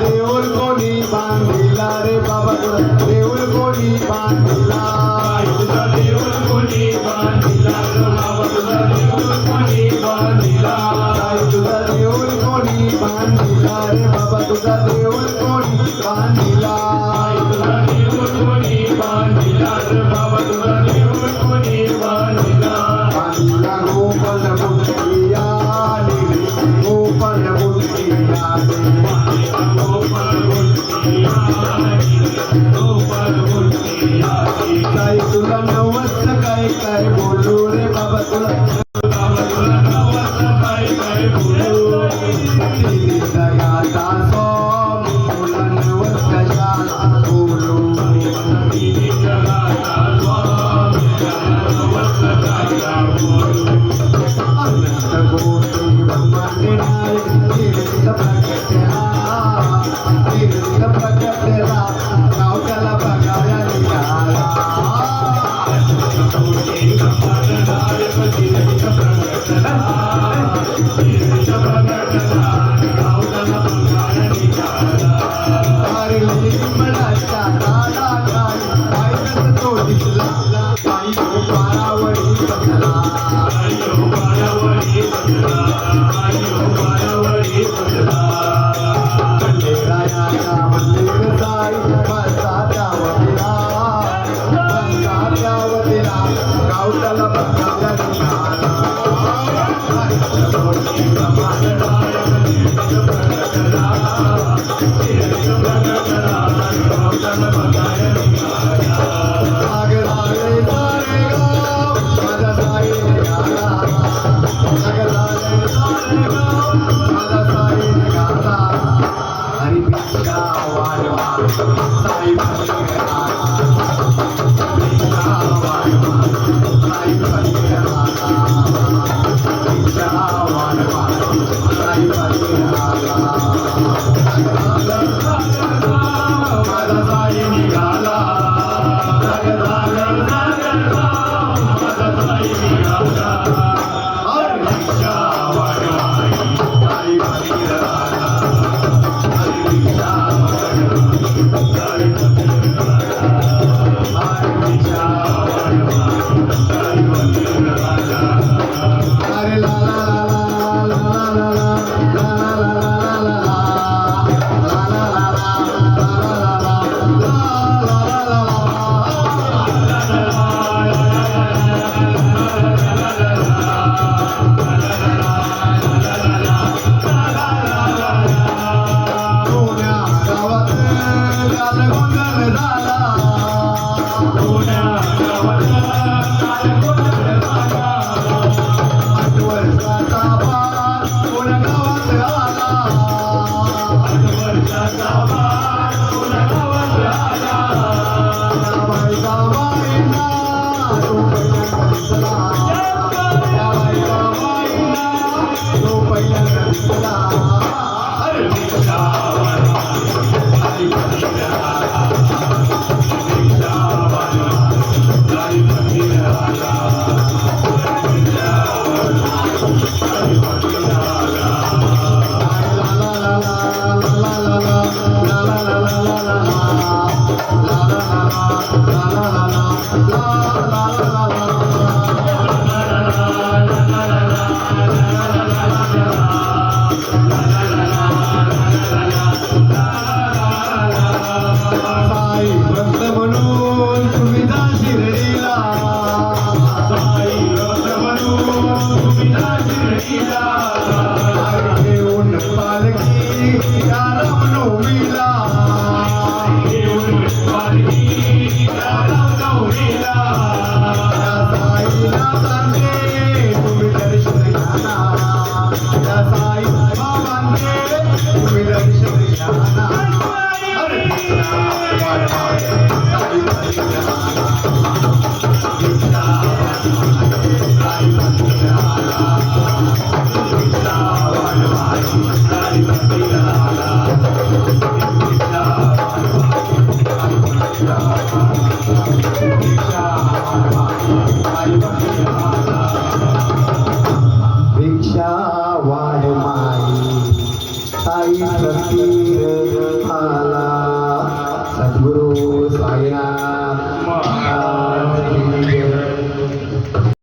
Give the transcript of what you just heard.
देऊळ कोणी बांधिला रे बाबा तुझा देऊळ कोणी बांधिला तुझा देऊळ कोणी बांधिला बाबा तुझा देऊळ कोणी बांधिला तुझा देऊळ कोणी बांधिला रे बाबा तुझा देऊळ कोणी बांधिला तुझा देऊळ कोणी बांधिला रे बाबा तुझा देऊळ कोणी बांधिला बांधिला गोपाल बुद्धिया गोपाल बुद्धिया काय तुला नवस काय काय बोलू रे बाबा तुला नवस काय काय बोलू जगाचा सोम तुला नवस कशाला बोलू जगाचा सोम नवस कशाला बोलू अनंत गोष्टी ब्रह्मांड तीर्थ प्रकटला गाव त्याला बघायला निघाला तो दिसला काही पारावरी बसला खंडेरायाच्या मंदिर जाई बसाच्या वतीला गावठाला बघायला निघाला Krishna तीर आला. सद्गुरु साईनाथ